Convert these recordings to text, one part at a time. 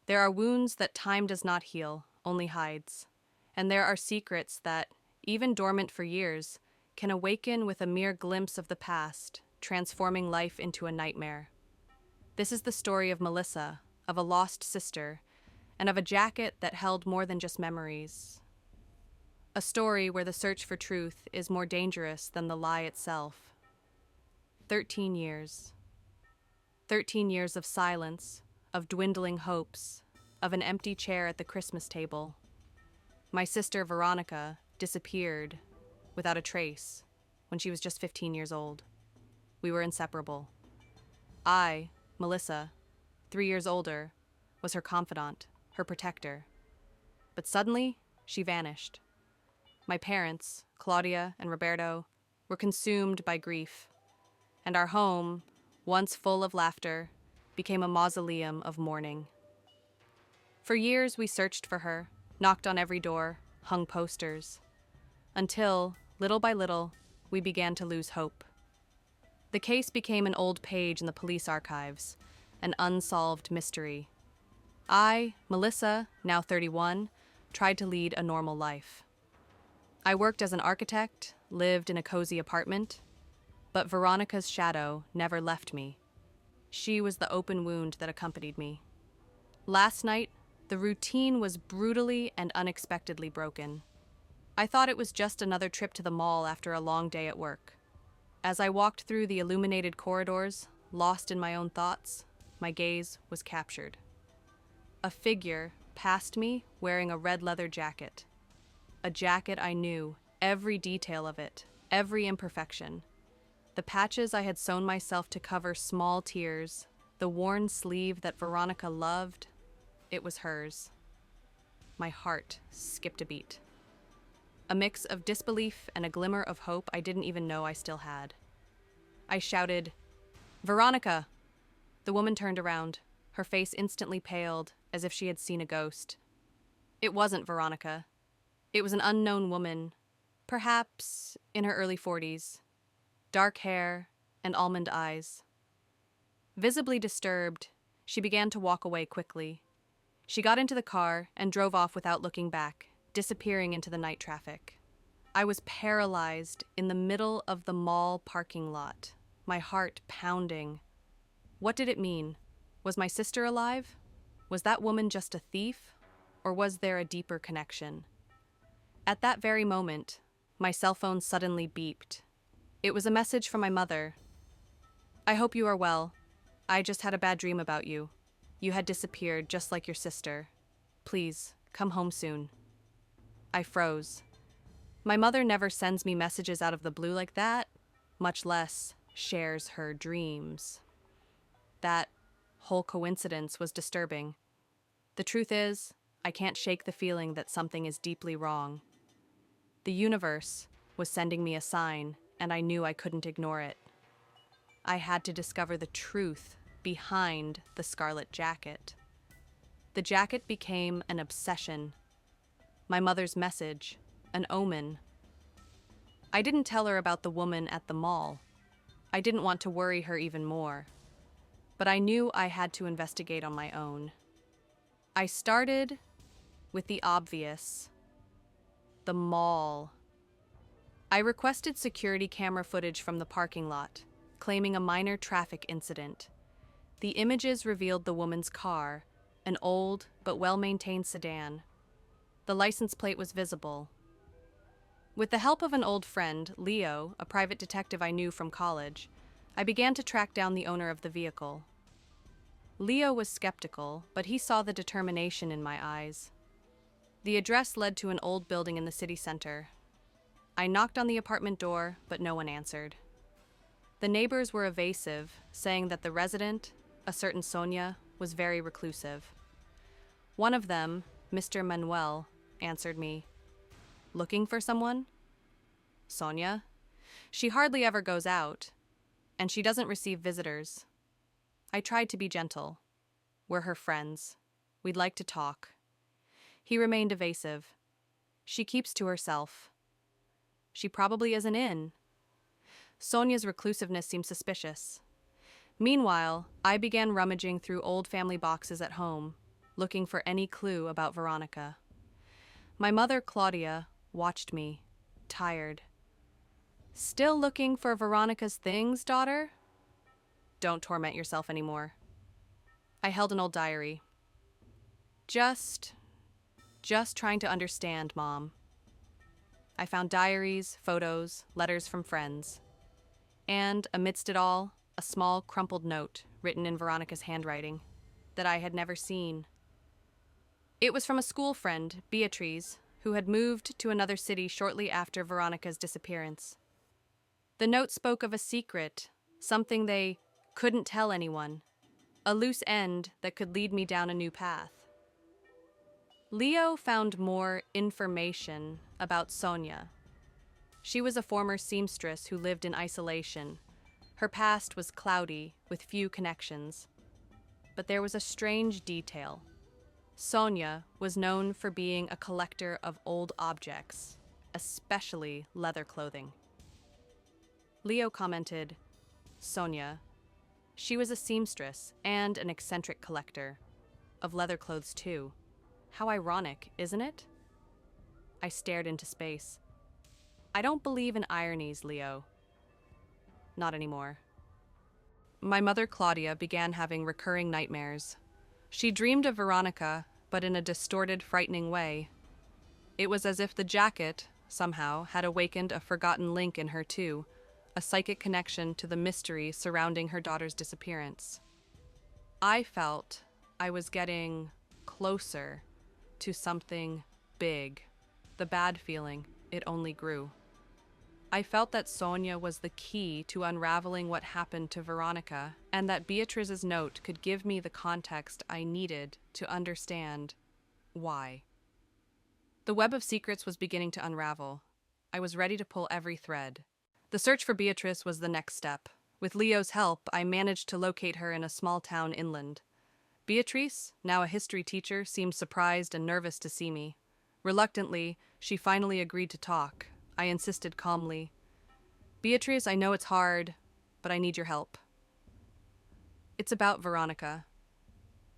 There are wounds that time does not heal, only hides. And there are secrets that, even dormant for years, can awaken with a mere glimpse of the past, transforming life into a nightmare. This is the story of Melissa, of a lost sister, and of a jacket that held more than just memories. A story where the search for truth is more dangerous than the lie itself. 13 years. 13 years of silence, of dwindling hopes, of an empty chair at the Christmas table. My sister Veronica disappeared without a trace when she was just 15 years old. We were inseparable. I, Melissa, 3 years older, was her confidant, her protector. But suddenly, she vanished. My parents, Claudia and Roberto, were consumed by grief, and our home, once full of laughter, became a mausoleum of mourning. For years, we searched for her, knocked on every door, hung posters, until, little by little, we began to lose hope. The case became an old page in the police archives, an unsolved mystery. I, Melissa, now 31, tried to lead a normal life. I worked as an architect, lived in a cozy apartment, but Veronica's shadow never left me. She was the open wound that accompanied me. Last night, the routine was brutally and unexpectedly broken. I thought it was just another trip to the mall after a long day at work. As I walked through the illuminated corridors, lost in my own thoughts, my gaze was captured. A figure passed me wearing a red leather jacket. A jacket I knew, every detail of it, every imperfection. The patches I had sewn myself to cover small tears, the worn sleeve that Veronica loved, it was hers. My heart skipped a beat. A mix of disbelief and a glimmer of hope I didn't even know I still had. I shouted, "Veronica!" The woman turned around, her face instantly paled, as if she had seen a ghost. It wasn't Veronica. It was an unknown woman, perhaps in her early 40s, dark hair and almond eyes. Visibly disturbed, she began to walk away quickly. She got into the car and drove off without looking back, disappearing into the night traffic. I was paralyzed in the middle of the mall parking lot, my heart pounding. What did it mean? Was my sister alive? Was that woman just a thief? Or was there a deeper connection? At that very moment, my cell phone suddenly beeped. It was a message from my mother. "I hope you are well. I just had a bad dream about you. You had disappeared just like your sister. Please, come home soon." I froze. My mother never sends me messages out of the blue like that, much less shares her dreams. That whole coincidence was disturbing. The truth is, I can't shake the feeling that something is deeply wrong. The universe was sending me a sign, and I knew I couldn't ignore it. I had to discover the truth behind the scarlet jacket. The jacket became an obsession. My mother's message, an omen. I didn't tell her about the woman at the mall. I didn't want to worry her even more. But I knew I had to investigate on my own. I started with the obvious. The mall. I requested security camera footage from the parking lot, claiming a minor traffic incident. The images revealed the woman's car, an old but well-maintained sedan. The license plate was visible. With the help of an old friend, Leo, a private detective I knew from college, I began to track down the owner of the vehicle. Leo was skeptical, but he saw the determination in my eyes. The address led to an old building in the city center. I knocked on the apartment door, but no one answered. The neighbors were evasive, saying that the resident, a certain Sonia, was very reclusive. One of them, Mr. Manuel, answered me. "Looking for someone?" "Sonia? She hardly ever goes out, and she doesn't receive visitors." I tried to be gentle. "We're her friends. We'd like to talk." He remained evasive. "She keeps to herself." "She probably isn't in." Sonia's reclusiveness seemed suspicious. Meanwhile, I began rummaging through old family boxes at home. looking for any clue about Veronica. My mother, Claudia, watched me, tired. Still looking for Veronica's things, daughter? Don't torment yourself anymore. I held an old diary. Just trying to understand, Mom. I found diaries, photos, letters from friends. And, amidst it all, a small, crumpled note written in Veronica's handwriting that I had never seen. It was from a school friend, Beatrice, who had moved to another city shortly after Veronica's disappearance. The note spoke of a secret, something they couldn't tell anyone, a loose end that could lead me down a new path. Leo found more information about Sonia. She was a former seamstress who lived in isolation. Her past was cloudy, with few connections. But there was a strange detail. Sonia was known for being a collector of old objects, especially leather clothing. Leo commented, "Sonia, she was a seamstress and an eccentric collector. Of leather clothes, too. How ironic, isn't it?" I stared into space. I don't believe in ironies, Leo. Not anymore. My mother, Claudia, began having recurring nightmares. She dreamed of Veronica, but in a distorted, frightening way. It was as if the jacket, somehow, had awakened a forgotten link in her too, a psychic connection to the mystery surrounding her daughter's disappearance. I felt I was getting closer to something big. The bad feeling, it only grew. I felt that Sonia was the key to unraveling what happened to Veronica, and that Beatrice's note could give me the context I needed to understand why. The web of secrets was beginning to unravel. I was ready to pull every thread. The search for Beatrice was the next step. With Leo's help, I managed to locate her in a small town inland. Beatrice, now a history teacher, seemed surprised and nervous to see me. Reluctantly, she finally agreed to talk. I insisted calmly, "Beatrice, I know it's hard, but I need your help. It's about Veronica.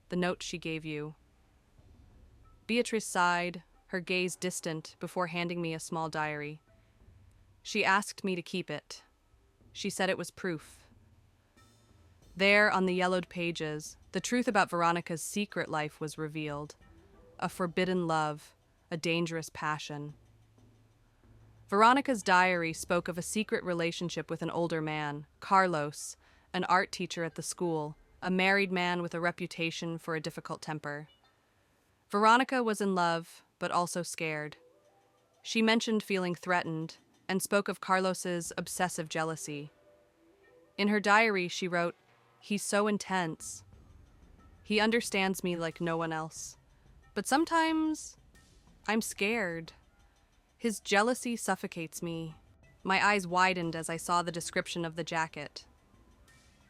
The note she gave you." Beatrice sighed, her gaze distant, before handing me a small diary. She asked me to keep it. She said it was proof. There, on the yellowed pages, the truth about Veronica's secret life was revealed. A forbidden love, a dangerous passion. Veronica's diary spoke of a secret relationship with an older man, Carlos, an art teacher at the school, a married man with a reputation for a difficult temper. Veronica was in love, but also scared. She mentioned feeling threatened and spoke of Carlos's obsessive jealousy. In her diary, she wrote, "He's so intense. He understands me like no one else. But sometimes I'm scared. His jealousy suffocates me." My eyes widened as I saw the description of the jacket.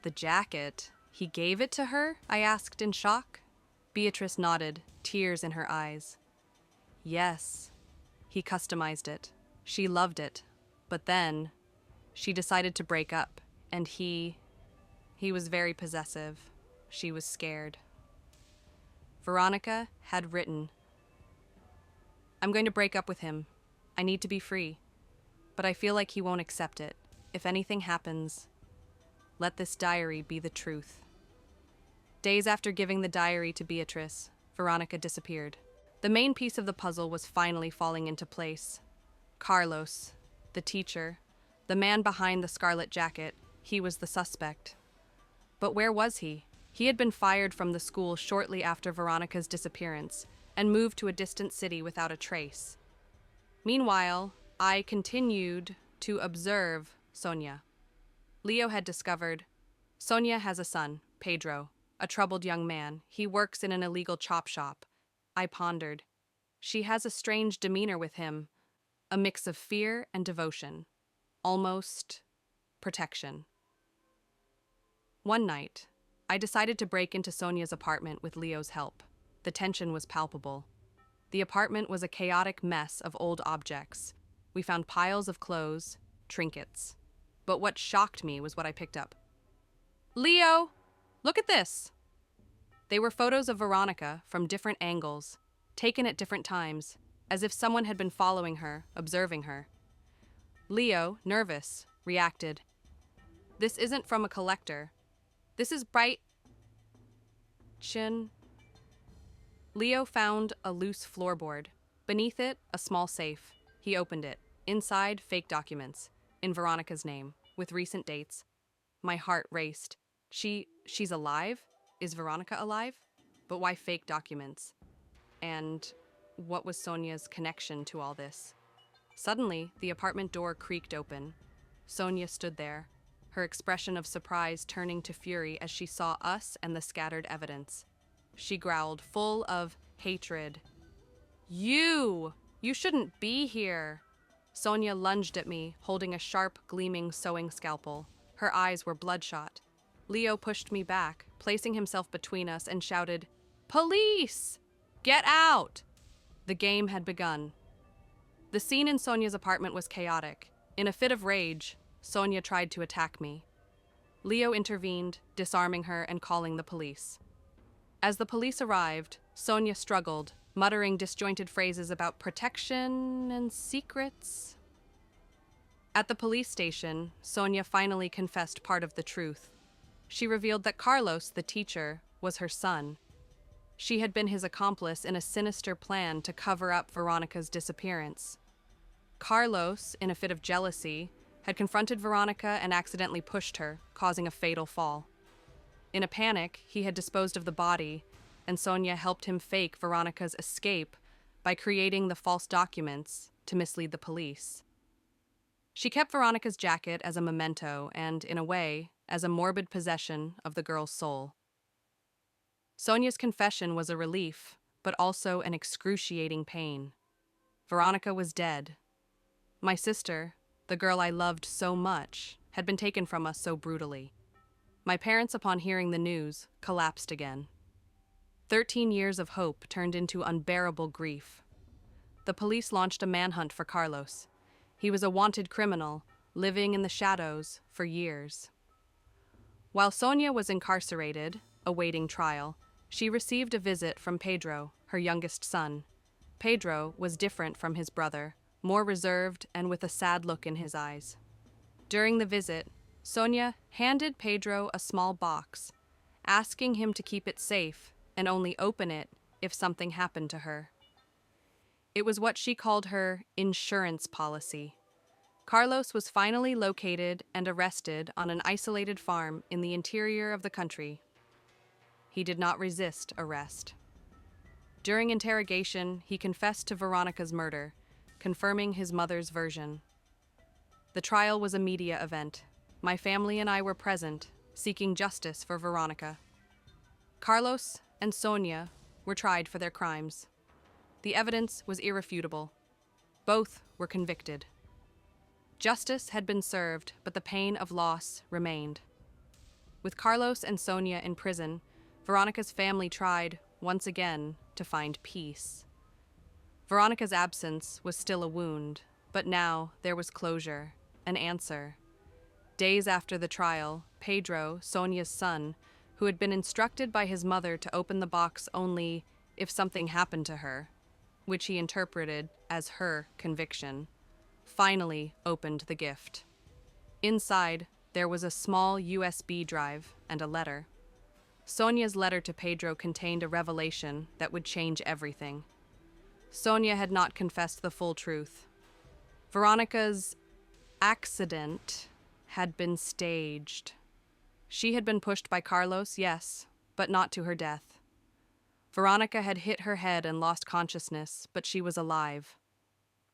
"The jacket? He gave it to her?" I asked in shock. Beatrice nodded, tears in her eyes. "Yes, he customized it. She loved it. But then, she decided to break up, and he was very possessive. She was scared." Veronica had written, "I'm going to break up with him. I need to be free. But I feel like he won't accept it. If anything happens, let this diary be the truth." Days after giving the diary to Beatrice, Veronica disappeared. The main piece of the puzzle was finally falling into place. Carlos, the teacher, the man behind the scarlet jacket, he was the suspect. But where was he? He had been fired from the school shortly after Veronica's disappearance and moved to a distant city without a trace. Meanwhile, I continued to observe Sonia. Leo had discovered Sonia has a son, Pedro, a troubled young man. He works in an illegal chop shop. I pondered. She has a strange demeanor with him, a mix of fear and devotion, almost protection. One night, I decided to break into Sonia's apartment with Leo's help. The tension was palpable. The apartment was a chaotic mess of old objects. We found piles of clothes, trinkets. But what shocked me was what I picked up. "Leo, look at this!" They were photos of Veronica from different angles, taken at different times, as if someone had been following her, observing her. Leo, nervous, reacted. "This isn't from a collector. This is bright chin." Leo found a loose floorboard. Beneath it, a small safe. He opened it. Inside, fake documents, in Veronica's name, with recent dates. My heart raced. She's alive? Is Veronica alive? But why fake documents? And what was Sonia's connection to all this? Suddenly, the apartment door creaked open. Sonia stood there, her expression of surprise turning to fury as she saw us and the scattered evidence. She growled, full of hatred. You shouldn't be here." Sonia lunged at me, holding a sharp, gleaming sewing scalpel. Her eyes were bloodshot. Leo pushed me back, placing himself between us, and shouted, "Police! Get out!" The game had begun. The scene in Sonia's apartment was chaotic. In a fit of rage, Sonia tried to attack me. Leo intervened, disarming her and calling the police. As the police arrived, Sonia struggled, muttering disjointed phrases about protection and secrets. At the police station, Sonia finally confessed part of the truth. She revealed that Carlos, the teacher, was her son. She had been his accomplice in a sinister plan to cover up Veronica's disappearance. Carlos, in a fit of jealousy, had confronted Veronica and accidentally pushed her, causing a fatal fall. In a panic, he had disposed of the body, and Sonia helped him fake Veronica's escape by creating the false documents to mislead the police. She kept Veronica's jacket as a memento and, in a way, as a morbid possession of the girl's soul. Sonia's confession was a relief, but also an excruciating pain. Veronica was dead. My sister, the girl I loved so much, had been taken from us so brutally. My parents, upon hearing the news, collapsed again. 13 years of hope turned into unbearable grief. The police launched a manhunt for Carlos. He was a wanted criminal, living in the shadows for years. While Sonia was incarcerated, awaiting trial, she received a visit from Pedro, her youngest son. Pedro was different from his brother, more reserved and with a sad look in his eyes. During the visit, Sonia handed Pedro a small box, asking him to keep it safe and only open it if something happened to her. It was what she called her insurance policy. Carlos was finally located and arrested on an isolated farm in the interior of the country. He did not resist arrest. During interrogation, he confessed to Veronica's murder, confirming his mother's version. The trial was a media event. My family and I were present, seeking justice for Veronica. Carlos and Sonia were tried for their crimes. The evidence was irrefutable. Both were convicted. Justice had been served, but the pain of loss remained. With Carlos and Sonia in prison, Veronica's family tried, once again, to find peace. Veronica's absence was still a wound, but now there was closure, an answer. Days after the trial, Pedro, Sonia's son, who had been instructed by his mother to open the box only if something happened to her, which he interpreted as her conviction, finally opened the gift. Inside, there was a small USB drive and a letter. Sonia's letter to Pedro contained a revelation that would change everything. Sonia had not confessed the full truth. Veronica's accident had been staged. She had been pushed by Carlos, yes, but not to her death. Veronica had hit her head and lost consciousness, but she was alive.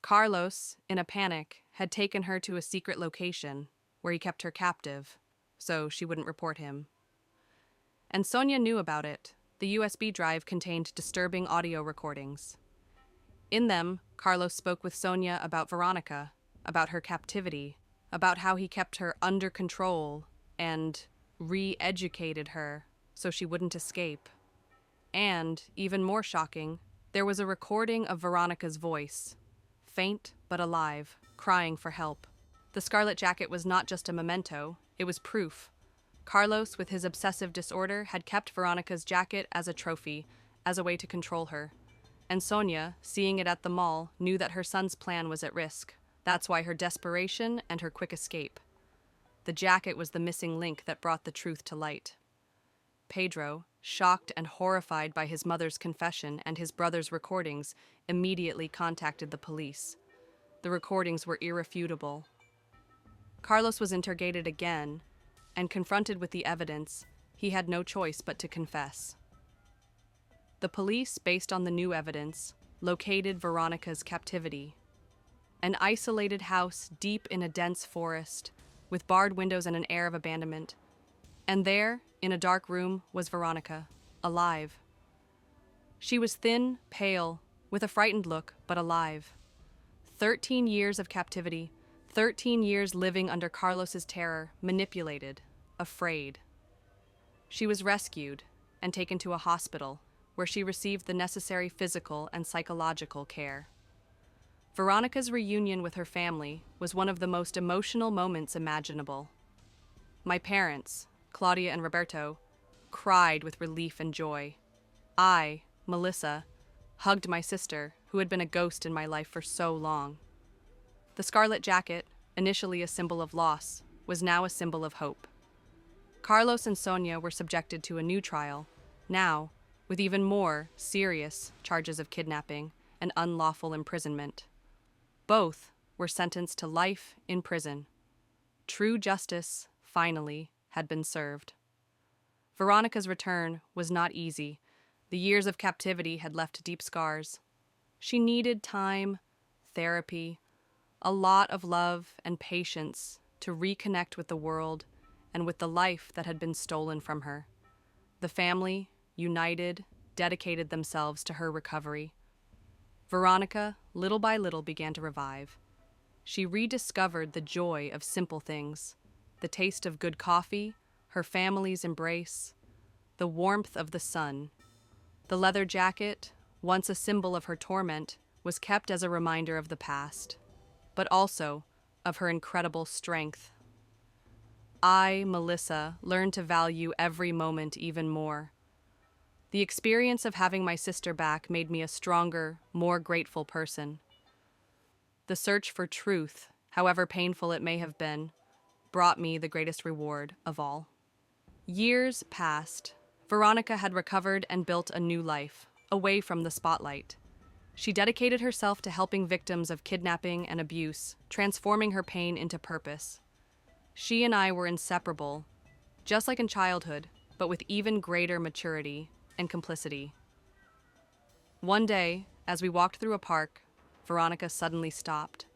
Carlos, in a panic, had taken her to a secret location where he kept her captive, so she wouldn't report him. And Sonia knew about it. The USB drive contained disturbing audio recordings. In them, Carlos spoke with Sonia about Veronica, about her captivity, about how he kept her under control and re-educated her so she wouldn't escape. And, even more shocking, there was a recording of Veronica's voice, faint but alive, crying for help. The scarlet jacket was not just a memento, it was proof. Carlos, with his obsessive disorder, had kept Veronica's jacket as a trophy, as a way to control her. And Sonia, seeing it at the mall, knew that her son's plan was at risk. That's why her desperation and her quick escape. The jacket was the missing link that brought the truth to light. Pedro, shocked and horrified by his mother's confession and his brother's recordings, immediately contacted the police. The recordings were irrefutable. Carlos was interrogated again, and confronted with the evidence, he had no choice but to confess. The police, based on the new evidence, located Veronica's captivity. An isolated house deep in a dense forest, with barred windows and an air of abandonment. And there, in a dark room, was Veronica, alive. She was thin, pale, with a frightened look, but alive. 13 years of captivity, 13 years living under Carlos's terror, manipulated, afraid. She was rescued and taken to a hospital, where she received the necessary physical and psychological care. Veronica's reunion with her family was one of the most emotional moments imaginable. My parents, Claudia and Roberto, cried with relief and joy. I, Melissa, hugged my sister, who had been a ghost in my life for so long. The scarlet jacket, initially a symbol of loss, was now a symbol of hope. Carlos and Sonia were subjected to a new trial, now, with even more serious charges of kidnapping and unlawful imprisonment. Both were sentenced to life in prison. True justice, finally, had been served. Veronica's return was not easy. The years of captivity had left deep scars. She needed time, therapy, a lot of love and patience to reconnect with the world and with the life that had been stolen from her. The family, united, dedicated themselves to her recovery. Veronica, little by little, began to revive. She rediscovered the joy of simple things, the taste of good coffee, her family's embrace, the warmth of the sun. The leather jacket, once a symbol of her torment, was kept as a reminder of the past, but also of her incredible strength. I, Melissa, learned to value every moment even more. The experience of having my sister back made me a stronger, more grateful person. The search for truth, however painful it may have been, brought me the greatest reward of all. Years passed. Veronica had recovered and built a new life, away from the spotlight. She dedicated herself to helping victims of kidnapping and abuse, transforming her pain into purpose. She and I were inseparable, just like in childhood, but with even greater maturity and complicity. One day, as we walked through a park, Veronica suddenly stopped.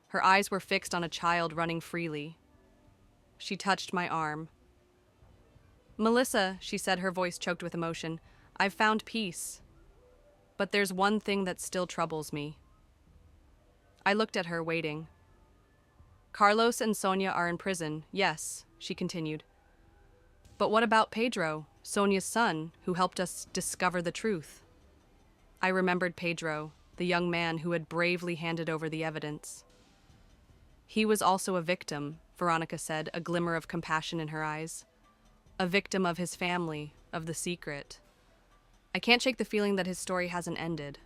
Her eyes were fixed on a child running freely. She touched my arm. "Melissa," she said, her voice choked with emotion, "I've found peace. But there's one thing that still troubles me." I looked at her, waiting. "Carlos and Sonia are in prison, yes," she continued. "But what about Pedro, Sonia's son, who helped us discover the truth?" I remembered Pedro, the young man who had bravely handed over the evidence. "He was also a victim," Veronica said, a glimmer of compassion in her eyes. "A victim of his family, of the secret. I can't shake the feeling that his story hasn't ended."